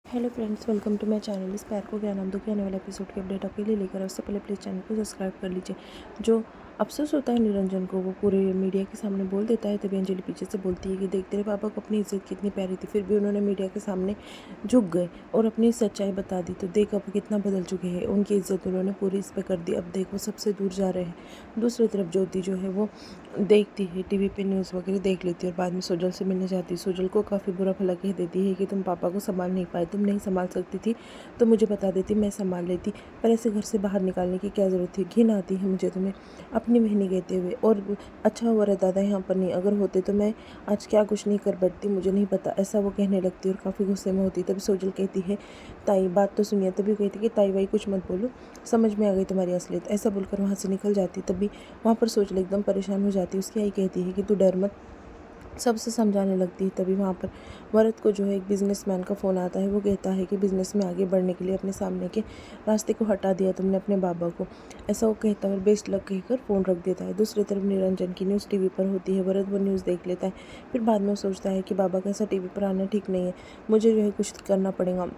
Hello friends, welcome to my channel. इस प्यार को ज्ञान दुखी आने वाले एपिसोड की अपडेट आपके लिए लेकर उससे पहले प्लीज़ चैनल को सब्सक्राइब कर लीजिए। जो अफसोस होता है निरंजन को, वो पूरे मीडिया के सामने बोल देता है। तभी अंजलि पीछे से बोलती है कि देख, तेरे पापा को अपनी इज्जत कितनी प्यारी थी, फिर भी उन्होंने मीडिया के सामने झुक गए और अपनी सच्चाई बता दी। तो देख अब कितना बदल चुके हैं, उनकी इज्जत उन्होंने पूरी इस पर कर दी। अब देख वो सबसे दूर जा रहे हैं। दूसरी तरफ ज्योति जो है वो देखती है टीवी पे, न्यूज़ वगैरह देख लेती है और बाद में सोजल से मिलने जाती है। सोजल को काफ़ी बुरा भला कह देती है कि तुम पापा को संभाल नहीं पाए, तुम नहीं संभाल सकती थी तो मुझे बता देती, मैं संभाल लेती, पर ऐसे घर से बाहर निकालने की क्या ज़रूरत थी। घिन आती है मुझे तुम्हें अपनी बहनी कहते हुए। और अच्छा हुआ रे दादा यहाँ पर नहीं, अगर होते तो मैं आज क्या कुछ नहीं कर बैठती, मुझे नहीं पता, ऐसा वो कहने लगती है और काफ़ी गुस्से में होती। तभी सोजल कहती है, ताई बात तो सुनिए। तभी कहती कि ताई वाई कुछ मत बोलो, समझ में आ गई तुम्हारी असलियत। ऐसा बोलकर वहाँ से निकल जाती। तभी वहाँ पर सोजल एकदम परेशान हो जाती है। उसकी आई कहती है कि तू डर मत, सबसे समझाने लगती है। तभी वहाँ पर भरत को जो है एक बिजनेसमैन का फ़ोन आता है। वो कहता है कि बिज़नेस में आगे बढ़ने के लिए अपने सामने के रास्ते को हटा दिया तुमने अपने बाबा को, ऐसा वो कहता है और बेस्ट लक कहकर फ़ोन रख देता है। दूसरी तरफ निरंजन की न्यूज़ टीवी पर होती है। भरत वो न्यूज़ देख लेता है। फिर बाद में वो सोचता है कि बाबा का ऐसा टीवी पर आना ठीक नहीं है, मुझे जो है कुछ करना पड़ेगा।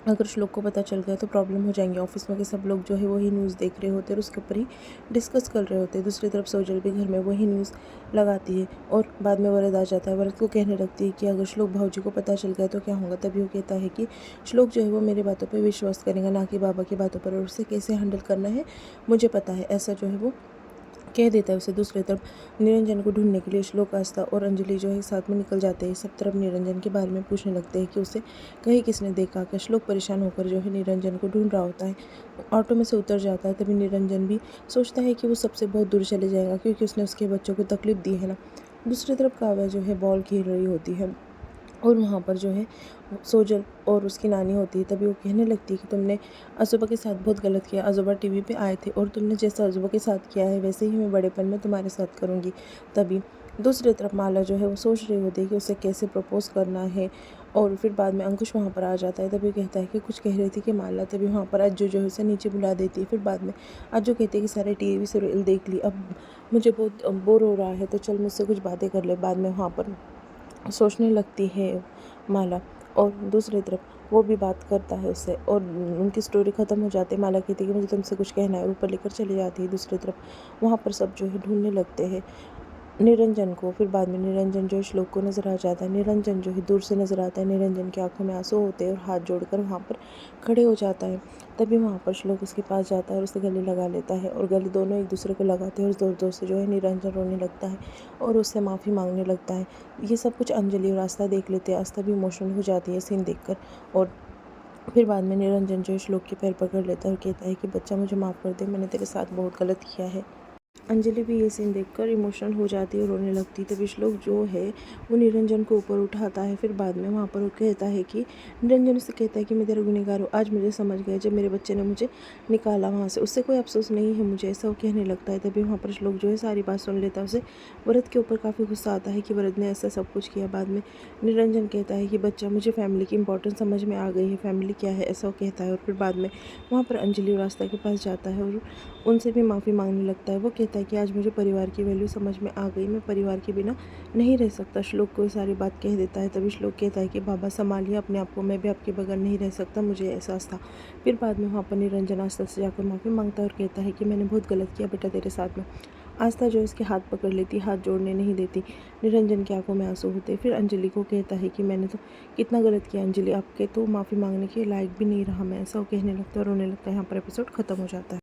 अगर श्लोक को पता चल गया तो प्रॉब्लम हो जाएंगे। ऑफिस में के सब लोग जो है वही न्यूज़ देख रहे होते हैं और उसके ऊपर ही डिस्कस कर रहे होते हैं। दूसरी तरफ सोजल भी घर में वही न्यूज़ लगाती है और बाद में वरद आ जाता है। वरद को कहने लगती है कि अगर श्लोक भाऊजी को पता चल गया तो क्या होगा। तभी वो कहता है कि श्लोक जो है वो मेरी बातों पर विश्वास करेगा, ना कि बाबा की बातों पर, और उसे कैसे हैंडल करना है मुझे पता है, ऐसा जो है वो कह देता है उसे। दूसरी तरफ निरंजन को ढूंढने के लिए श्लोक, आस्था और अंजलि जो है साथ में निकल जाते हैं। सब तरफ निरंजन के बारे में पूछने लगते हैं कि उसे कहीं किसने देखा क्या। श्लोक परेशान होकर जो है निरंजन को ढूंढ रहा होता है। ऑटो में से उतर जाता है। तभी निरंजन भी सोचता है कि वो सबसे बहुत दूर चले जाएगा क्योंकि उसने उसके बच्चों को तकलीफ दी है ना। दूसरी तरफ काव्या जो है बॉल खेल रही होती है और वहाँ पर जो है सोजल और उसकी नानी होती है। तभी वो कहने लगती है कि तुमने आजोबा के साथ बहुत गलत किया। आजोबा टीवी पे आए थे और तुमने जैसा आजोबा के साथ किया है वैसे ही मैं बड़ेपन में तुम्हारे साथ करूँगी। तभी दूसरी तरफ माला जो है वो सोच रही होती है कि उसे कैसे प्रपोज करना है। और फिर बाद में अंकुश वहाँ पर आ जाता है। तभी कहता है कि कुछ कह रही थी कि माला। तभी वहाँ पर अज्जू जो है उसे नीचे बुला देती है। फिर बाद में अज्जू कहती है कि सारे टीवी सीरियल देख ली, अब मुझे बहुत बोर हो रहा है, तो चल मुझसे कुछ बातें कर ले। बाद में वहाँ पर सोचने लगती है माला और दूसरी तरफ वो भी बात करता है उससे और उनकी स्टोरी ख़त्म हो जाती है। माला कहती है कि मुझे तुमसे कुछ कहना है और ऊपर लेकर चली जाती है। दूसरी तरफ वहाँ पर सब जो है ढूंढने लगते हैं निरंजन को। फिर बाद में निरंजन जो है श्लोक को नज़र आ जाता है। निरंजन जो है दूर से नज़र आता है। निरंजन की आंखों में आंसू होते हैं और हाथ जोड़कर वहाँ पर खड़े हो जाता है। तभी वहाँ पर श्लोक उसके पास जाता है और उसे गले लगा लेता है और गले दोनों एक दूसरे को लगाते हैं और ज़ोर ज़ोर से जो है निरंजन रोने लगता है और उससे माफ़ी मांगने लगता है। ये सब कुछ अंजलि और आस्था देख लेते हैं। आस्था भी इमोशनल हो जाती है सीन देखकर। और फिर बाद में निरंजन जो है श्लोक के पैर पकड़ लेता है और कहता है कि बच्चा मुझे माफ़ कर दे, मैंने तेरे साथ बहुत गलत किया है। अंजलि भी ये सीन देखकर इमोशनल हो जाती है और रोने लगती है। तभी श्लोक जो है वो निरंजन को ऊपर उठाता है। फिर बाद में वहाँ पर वो कहता है कि निरंजन उससे कहता है कि मैं तेरा गुनहगार हूँ, आज मुझे समझ गया जब मेरे बच्चे ने मुझे निकाला वहाँ से, उससे कोई अफसोस नहीं है मुझे, ऐसा वो कहने लगता है। तभी वहाँ पर श्लोक जो है सारी बात सुन लेता है। उसे वरद के ऊपर काफ़ी गुस्सा आता है कि वरद ने ऐसा सब कुछ किया। बाद में निरंजन कहता है कि बच्चा, मुझे फैमिली की इंपॉर्टेंस समझ में आ गई है, फैमिली क्या है, ऐसा वो कहता है। और फिर बाद में वहाँ पर अंजलि और आस्था के पास जाता है और उनसे भी माफ़ी मांगने लगता है। वो कहता है कि आज मुझे परिवार की वैल्यू समझ में आ गई, मैं परिवार के बिना नहीं रह सकता। श्लोक को ये सारी बात कह देता है। तभी श्लोक कहता है कि बाबा संभालिए अपने आप को, मैं भी आपके बगैर नहीं रह सकता, मुझे एहसास था। फिर बाद में वहाँ पर निरंजन आस्था से जाकर माफ़ी मांगता है और कहता है कि मैंने बहुत गलत किया बेटा तेरे साथ में। आस्था जो है उसके हाथ पकड़ लेती, हाथ जोड़ने नहीं देती। निरंजन की आंखों में आंसू होते। फिर अंजलि को कहता है कि मैंने तो कितना गलत किया अंजलि, आपके तो माफ़ी मांगने के लायक भी नहीं रहा मैं, ऐसा वो कहने लगता है और रोने लगता है। यहाँ पर एपिसोड ख़त्म हो जाता है।